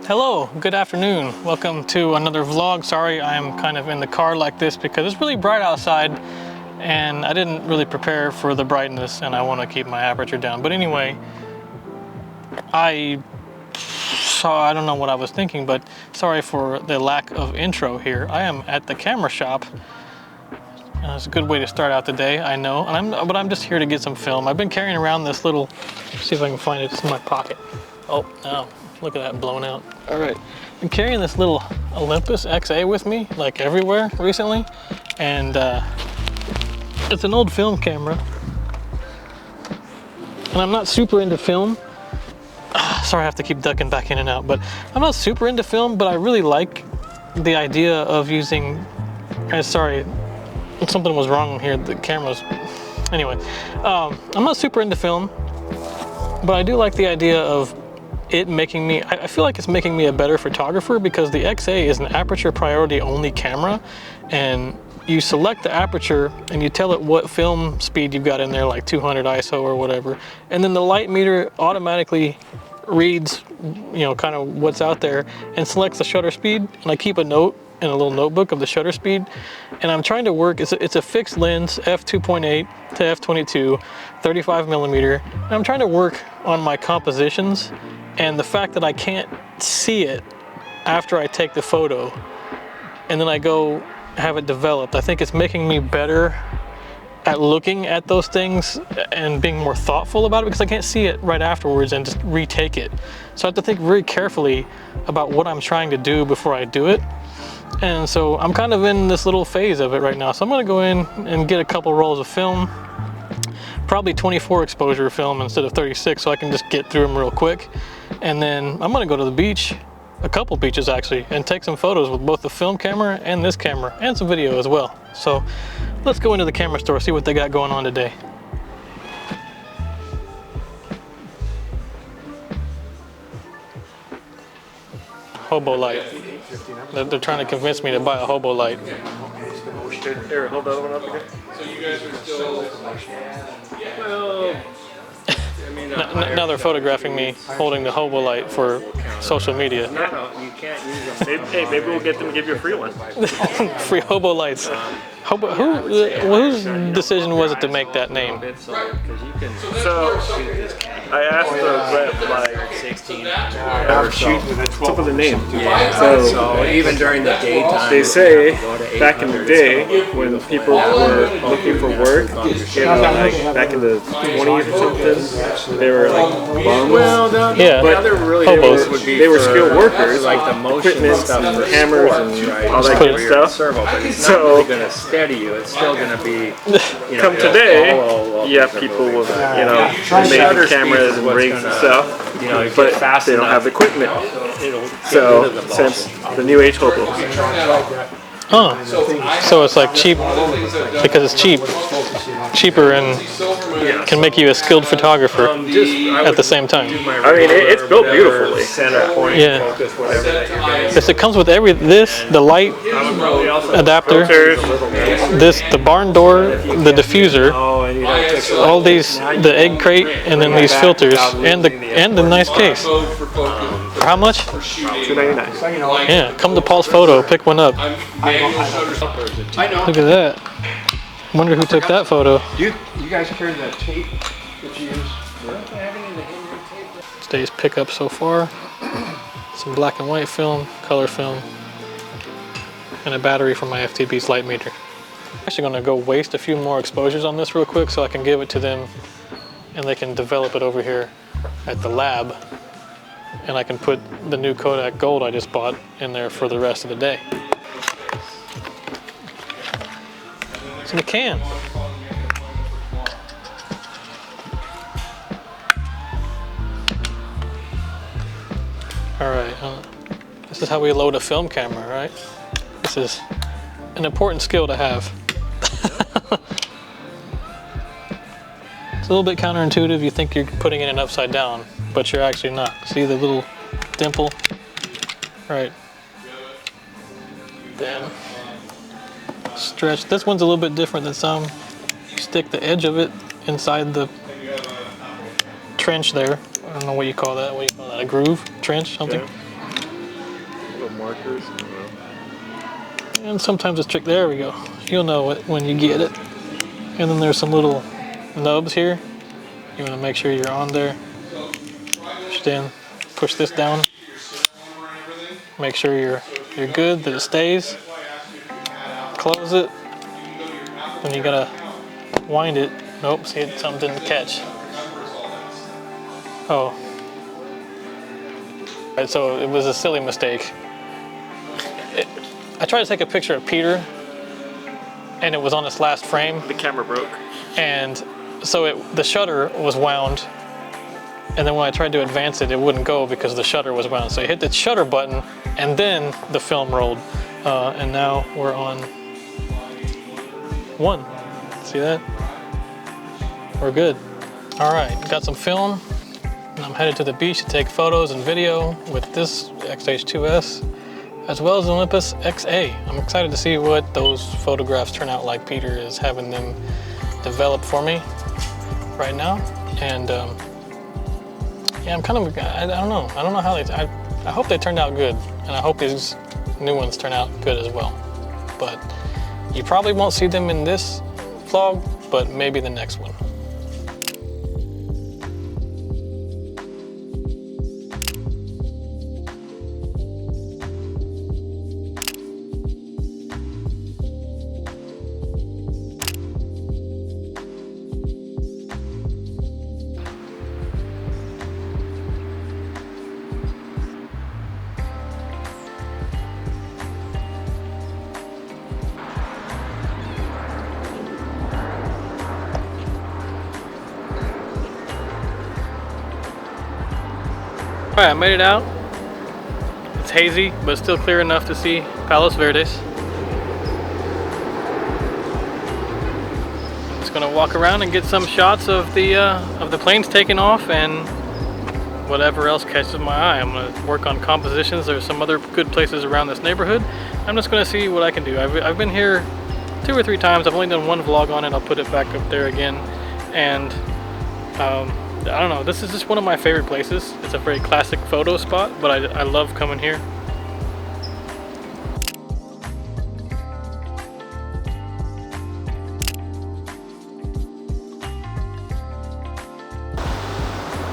Hello, good afternoon. Welcome to another vlog. Sorry I'm kind of in the car like this because it's really bright outside and I didn't really prepare for the brightness and I want to keep my aperture down. But anyway, I don't know what I was thinking, but sorry for the lack of intro here. I am at the camera shop. It's a good way to start out the day, I know. But I'm just here to get some film. I've been carrying around this little, see if I can find it, it's in my pocket. Oh, no, look at that blown out. All right, I'm carrying this little Olympus XA with me, like everywhere recently. And it's an old film camera. And I'm not super into film. Sorry, I have to keep ducking back in and out, but I'm not super into film, but I really like the idea of using, sorry, something was wrong here, the camera's, anyway. I'm not super into film, but I do like the idea of it making me, I feel like it's making me a better photographer because the XA is an aperture priority only camera, and you select the aperture and you tell it what film speed you've got in there, like 200 ISO or whatever, and then the light meter automatically reads, you know, kind of what's out there and selects the shutter speed. And I keep a note in a little notebook of the shutter speed, and I'm trying to work, it's a fixed lens, f2.8 to f22, 35 millimeter, and I'm trying to work on my compositions, and the fact that I can't see it after I take the photo and then I go have it developed, I think it's making me better at looking at those things and being more thoughtful about it because I can't see it right afterwards and just retake it. So I have to think very carefully about what I'm trying to do before I do it. And so I'm kind of in this little phase of it right now. So I'm gonna go in and get a couple rolls of film, probably 24 exposure film instead of 36, so I can just get through them real quick. And then I'm gonna go to the beach, a couple beaches actually, and take some photos with both the film camera and this camera, and some video as well. So let's go into the camera store, see what they got going on today. Hobo light. They're trying to convince me to buy a hobo light. Here, hold that one up again. So you guys are still... Well... Now they're photographing me holding the hobo light for social media. No, you can't use them. Hey, maybe we'll get them to give you a free one. Free hobo lights. Whose decision was it to make that name? So, I asked the rep, like, 16 hours what's up with the name? Yeah, so even during the daytime, they say back in the day when people were looking for work, you know, like back in the 20s or something, they were like bums. well, Yeah, but really hobos. they were skilled workers, like the motion equipment, stuff for hammers, and all that good stuff. servo, but it's So- not really going to steady you. It's still going to be, you know, Come today, you have people with, you know, amazing cameras and rigs and stuff, you know, but they don't have equipment. So, since the new age hobo. Oh, so it's like cheap because it's cheap, cheaper, and can make you a skilled photographer at the same time. I mean, it's built beautifully. Yeah, because it comes with the light adapter, the barn door, the diffuser, all these, the egg crate, and then these filters, and the nice case. For how much? $2.99. Yeah, come to Paul's Photo, pick one up. Look at that. Wonder who took that photo. You guys carry that tape that you use? Today's pickup so far. Some black and white film, color film, and a battery for my FTP's light meter. I'm actually gonna go waste a few more exposures on this real quick so I can give it to them and they can develop it over here at the lab. And I can put the new Kodak Gold I just bought in there for the rest of the day. It's in a can. All right, this is how we load a film camera, right? This is an important skill to have. It's a little bit counterintuitive. You think you're putting it in upside down, but you're actually not. See the little dimple? Right. Then stretch. This one's a little bit different than some. You stick the edge of it inside the trench there. I don't know what you call that. What do you call that? A groove? Trench? Something? little markers. I don't know. And sometimes it's trick. There we go. You'll know it when you get it. And then there's some little nubs here. You want to make sure you're on there. Push it in. Push this down. Make sure you're good, that it stays. Close it. Then you gotta wind it. Nope, see it, something didn't catch. Oh. Right, so it was a silly mistake. I tried to take a picture of Peter, and it was on its last frame. The camera broke. And so the shutter was wound, and then when I tried to advance it, it wouldn't go because the shutter was wound. So I hit the shutter button, and then the film rolled. And now we're on 1. See that? We're good. All right, got some film, and I'm headed to the beach to take photos and video with this XH2S, as well as an Olympus XA. I'm excited to see what those photographs turn out like. Peter is having them developed for me right now, and yeah, I'm kind of, I don't know how they, I hope they turned out good, and I hope these new ones turn out good as well. But you probably won't see them in this vlog, but maybe the next one. Alright, I made it out. It's hazy, but still clear enough to see Palos Verdes. I'm just gonna walk around and get some shots of the planes taking off and whatever else catches my eye. I'm gonna work on compositions. There's some other good places around this neighborhood. I'm just gonna see what I can do. I've been here 2 or 3 times. I've only done 1 vlog on it. I'll put it back up there again. And I don't know, this is just one of my favorite places. It's a very classic photo spot, but I love coming here.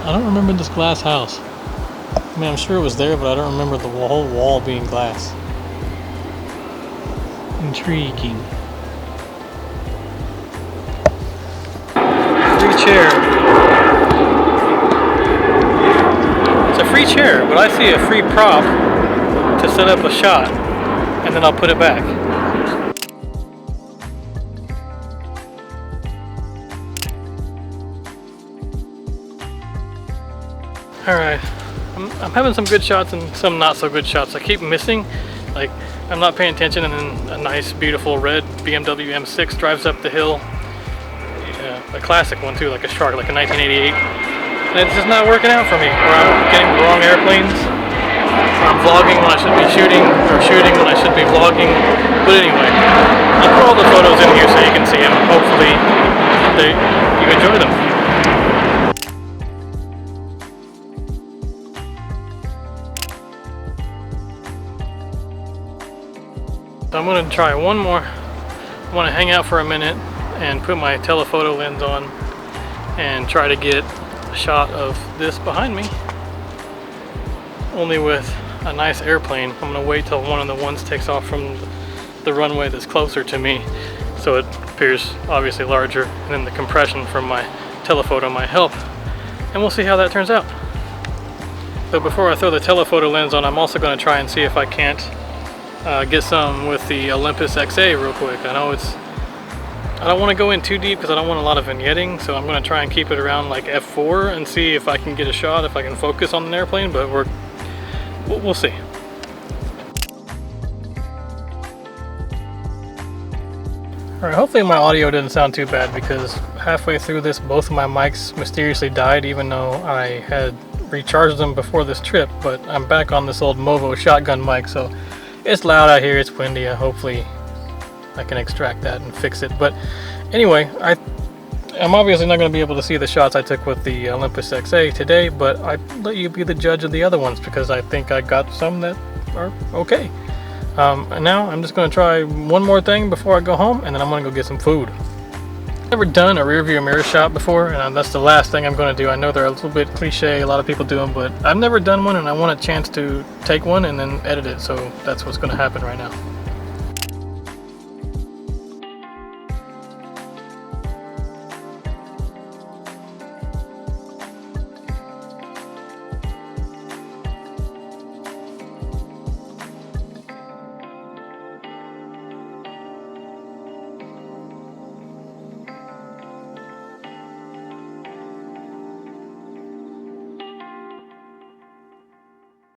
I don't remember this glass house. I mean, I'm sure it was there, but I don't remember the whole wall being glass. Intriguing. Free chair. Free chair, but I see a free prop to set up a shot, and then I'll put it back. Alright, I'm having some good shots and some not so good shots. I keep missing, like I'm not paying attention, and then a nice beautiful red BMW M6 drives up the hill. A classic one too, like a shark, like a 1988. And it's just not working out for me, or I'm getting the wrong airplanes, or I'm vlogging when I should be shooting, or shooting when I should be vlogging. But anyway, I'll put all the photos in here so you can see them. Hopefully you enjoy them. So I'm going to try one more. I want to hang out for a minute and put my telephoto lens on and try to get shot of this behind me, only with a nice airplane. I'm gonna wait till one of the ones takes off from the runway that's closer to me, so it appears obviously larger, and then the compression from my telephoto might help, and we'll see how that turns out. So before I throw the telephoto lens on, I'm also going to try and see if I can't get some with the Olympus XA real quick. I don't want to go in too deep because I don't want a lot of vignetting, so I'm going to try and keep it around like f4 and see if I can get a shot, if I can focus on an airplane, but we'll see. Alright, hopefully my audio didn't sound too bad, because halfway through this both of my mics mysteriously died, even though I had recharged them before this trip. But I'm back on this old Movo shotgun mic, so it's loud out here, it's windy. Hopefully I can extract that and fix it. But anyway, I'm obviously not going to be able to see the shots I took with the Olympus XA today, but I let you be the judge of the other ones, because I think I got some that are okay. And now I'm just gonna try one more thing before I go home, and then I'm gonna go get some food. Never done a rear view mirror shot before, and that's the last thing I'm going to do. I know they're a little bit cliche, a lot of people do them, but I've never done one, and I want a chance to take one and then edit it, so that's what's going to happen right now.